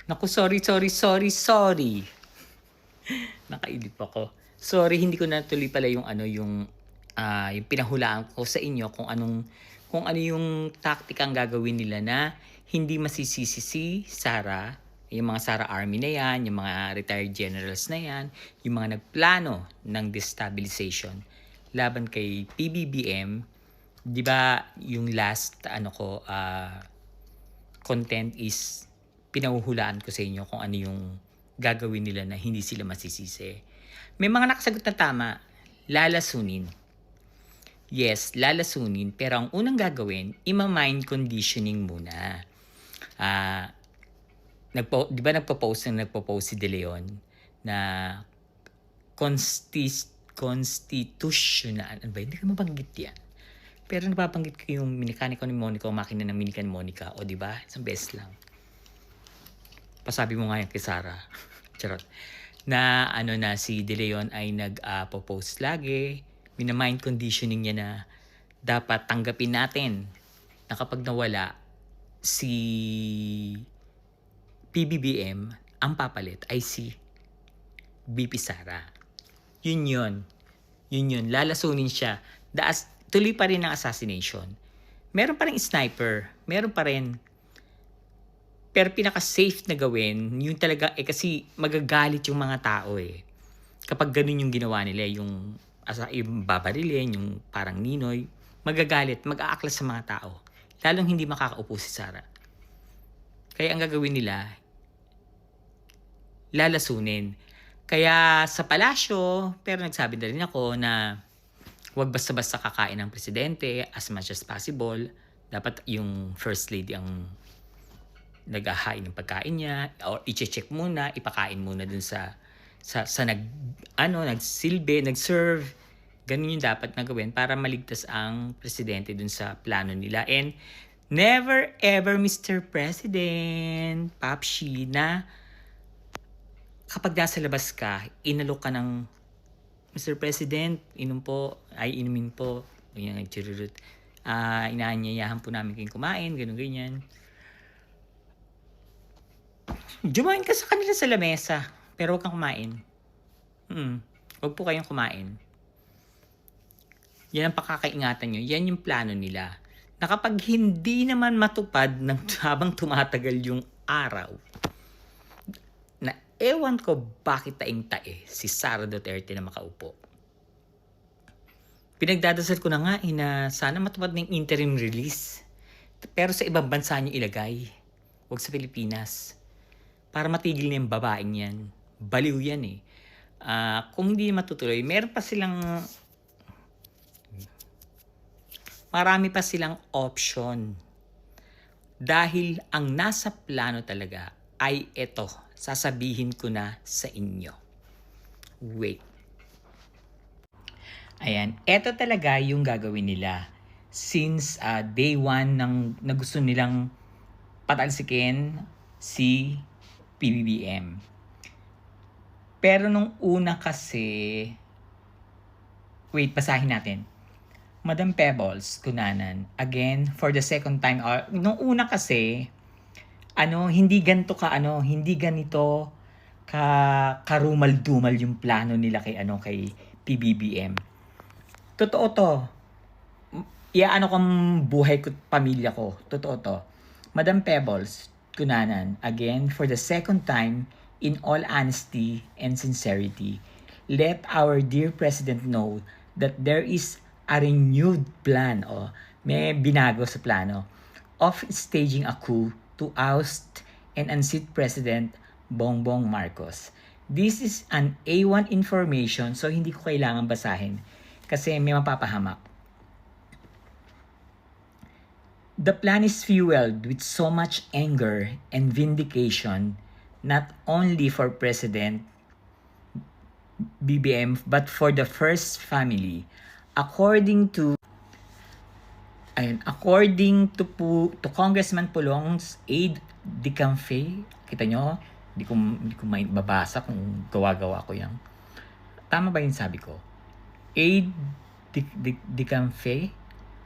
Naku, sorry. Nakaidip ako. Sorry, hindi ko natuloy pala yung yung pinahulaan ko sa inyo kung ano yung taktikang gagawin nila na hindi masisisi si Sara, yung mga Sara Army na yan, yung mga retired generals na yan, yung mga nagplano ng destabilization laban kay PBBM. 'Di ba yung last content is pinahuhulaan ko sa inyo kung ano yung gagawin nila na hindi sila masisisi. May mga nakasagot na tama, lalasunin. Yes, lalasunin. Pero ang unang gagawin, ima-mind conditioning muna. Di ba nagpo-post si De Leon na constitutional, ano ba, hindi ko mabanggit yan. Pero napapanggit ko yung minikaniko ni Monica o makina ng minika ni Monica. O di ba? Isang beses lang. Pasabi mo nga yan kay Sara. Charot. Na si De Leon ay nag-post lagi. Mina-mind conditioning niya na dapat tanggapin natin na kapag nawala si PBBM, ang papalit ay si BP Sara. Yun. Lalasunin siya. Tuloy pa rin ang assassination. Meron pa rin sniper. Meron pa rin. Pero pinaka-safe na gawin, yung talaga, kasi magagalit yung mga tao eh. Kapag ganun yung ginawa nila, yung babarilin, yung parang Ninoy, magagalit, mag-aaklas sa mga tao. Lalong hindi makakaupo si Sara. Kaya ang gagawin nila, lalasunin. Kaya sa palasyo, pero nagsabi na rin ako na huwag basta-basta kakain ng presidente as much as possible. Dapat yung first lady ang naghahain ng pagkain niya or i-check muna, ipakain muna dun sa nagsilbi, nag-serve. Ganun yung dapat na gawin para maligtas ang presidente dun sa plano nila. And never ever, Mr. President, Papshi, na kapag nasa labas ka, inalok ka ng Mr. President, inumin po. Ganyan, nagchirurut. Inaanyayahan po namin kayong kumain, ganyan. Jumain ka sa kanila sa lamesa, pero huwag kang kumain. Huwag po kayong kumain. Yan ang pakakaingatan nyo. Yan yung plano nila. Na kapag hindi naman matupad habang tumatagal yung araw, na ewan ko bakit taing-tae si Sara Duterte na makaupo. Pinagdadasal ko na nga na sana matupad ng interim release. Pero sa ibang bansa nyo ilagay. Huwag sa Pilipinas. Para matigil na yung babaeng yan. Baliw yan eh. Kung hindi matutuloy, marami pa silang option. Dahil ang nasa plano talaga ay ito. Sasabihin ko na sa inyo. Wait. Ayan. Ito talaga yung gagawin nila. Since day one na gusto nilang patalsikin si PBBM. Pero nung una kasi, wait, basahin natin. Madam Pebbles, Kunanan, again, for the second time, nung una kasi, hindi ganito karumal-dumal yung plano nila kay PBBM. Totoo to. Kang buhay ko, pamilya ko. Totoo to. Madam Pebbles, Kunanan, again, for the second time, in all honesty and sincerity, let our dear President know that there is a renewed plan, may binago sa plano, of staging a coup to oust and unseat President Bongbong Marcos. This is an A1 information, so hindi ko kailangan basahin kasi may mapapahamak. The plan is fueled with so much anger and vindication, not only for President BBM, but for the first family. According to Congressman Pulong's aide de camp, kita nyo, hindi ko mabasa kung gawa-gawa ko yan. Tama ba yung sabi ko? Aide de camp,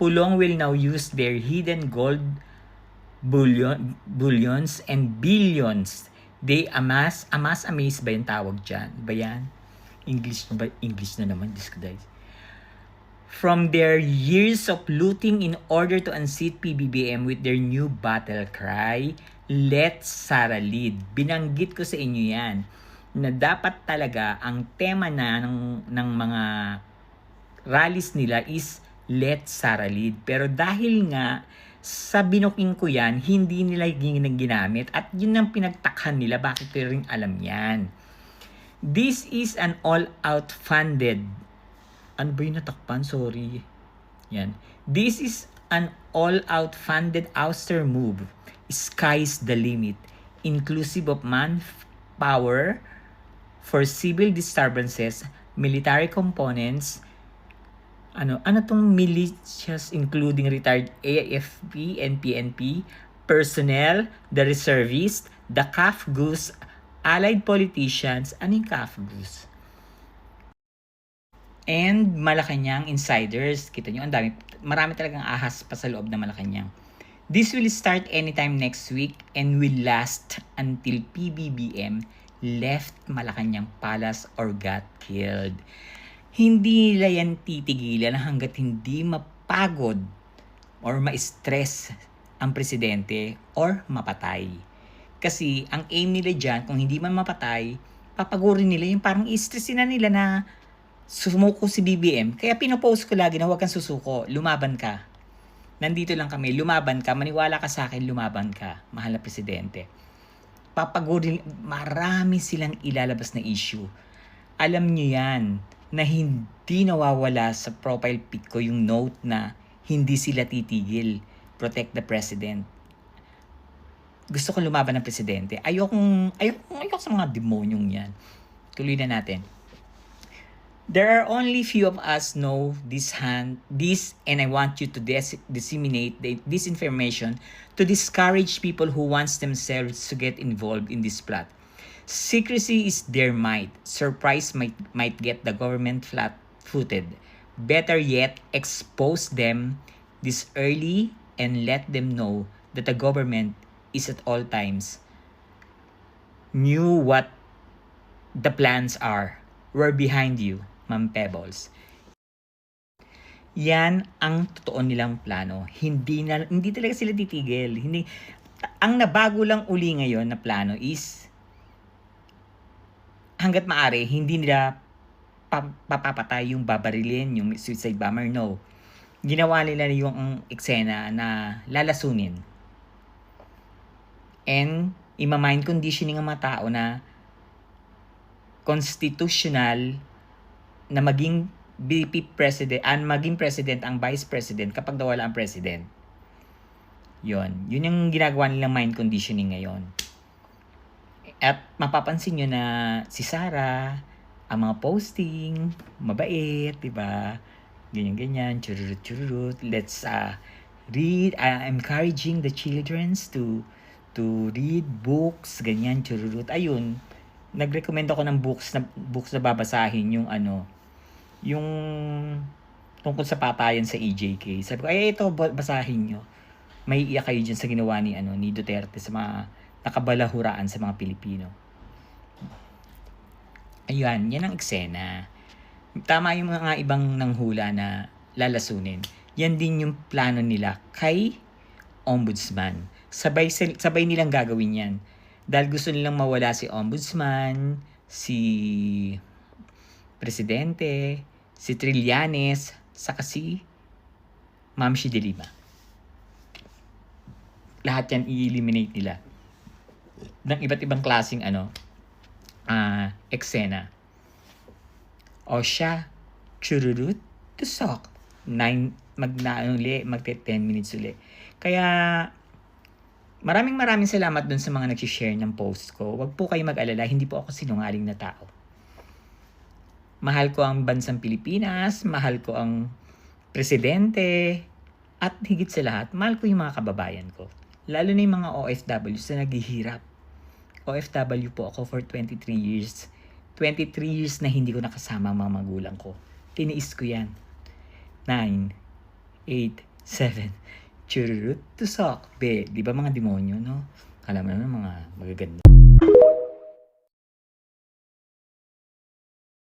Pulong will now use their hidden gold bullions and billions They amass amazed ba yung tawag dyan? Ba yan? English na naman, Diyos ko guys. From their years of looting in order to unseat PBBM with their new battle cry, Let's Sara lead. Binanggit ko sa inyo yan na dapat talaga ang tema na ng mga rallies nila is Let's Sara lead. Pero dahil nga sa binuking ko yan, hindi nila ginamit at yun ang pinagtakhan nila, bakit ko rin alam yan. This is an all-out funded. Ano ba yung natakpan? Sorry. Yan. This is an all-out funded ouster move. Sky's the limit. Inclusive of manpower for civil disturbances, military components, ano tong militias including retired AFP and PNP, personnel, the reservists, the CAF goose, allied politicians, ano yung CAF goose? And Malacanang insiders. Kita nyo, marami talagang ahas pa sa loob ng Malacanang. This will start anytime next week and will last until PBBM left Malacanang Palace or got killed. Hindi nila yan titigilan hanggat hindi mapagod or ma-stress ang presidente or mapatay. Kasi ang aim nila dyan, kung hindi man mapatay, papagurin nila yung parang i-stressin na nila na sumuko si BBM. Kaya pinopost ko lagi na huwag kang susuko, lumaban ka. Nandito lang kami, lumaban ka, maniwala ka sa akin, lumaban ka, mahal na presidente. Papagurin, marami silang ilalabas na issue. Alam nyo yan, na hindi nawawala sa profile pic ko yung note na hindi sila titigil. Protect the president. Gusto ko lumaban ng presidente. Ayoko sa mga demonyong yan. Tuloy na natin. There are only few of us know this and I want you to disseminate this information to discourage people who wants themselves to get involved in this plot. Secrecy is their might. Surprise might get the government flat-footed. Better yet, expose them this early and let them know that the government is at all times knew what the plans are. We're behind you, Ma'am Pebbles. Yan ang totoo nilang plano. Hindi talaga sila titigil. Ang nabago lang uli ngayon na plano is hanggat maaari, hindi nila papapatay yung babarilin, yung suicide bomber, no. Ginawa nila yung eksena na lalasunin. And ima-mind conditioning ang mga tao na constitutional na maging VP president, maging president ang vice president kapag daw wala ang president. Yun yung ginagawa nilang mind conditioning ngayon. At mapapansin nyo na si Sara, ang mga posting, mabait, diba? Ganyan-ganyan, chururut-chururut. Let's read, encouraging the children to read books, ganyan, chururut. Ayun, nag-recommend ako ng books na babasahin, yung tungkol sa patayan sa EJK. Sabi ko, ito, basahin nyo. May iyak kayo dyan sa ginawa ni Duterte sa mga nakabalahuraan sa mga Pilipino. Ayan, yan ang eksena. Tama yung mga ibang nanghula na lalasunin. Yan din yung plano nila kay Ombudsman. Sabay nilang gagawin yan. Dahil gusto nilang mawala si Ombudsman, si Presidente, si Trillanes, saka si Ma'am Shi de Lima. Lahat yan i-eliminate nila ng iba't ibang klaseng eksena. O siya, chururut, tusok. 10 minutes uli. Kaya, maraming salamat dun sa mga nag-share ng post ko. Huwag po kayo mag-alala, hindi po ako sinungaling na tao. Mahal ko ang bansang Pilipinas, mahal ko ang presidente, at higit sa lahat, mahal ko yung mga kababayan ko. Lalo na yung mga OFWs na naghihirap. OFW po ako for 23 years. 23 years na hindi ko nakasama ang mga magulang ko. Tiniis ko yan. 9, 8, 7, chururut, tusok. Di ba mga demonyo, no? Alam mo naman mga magaganda.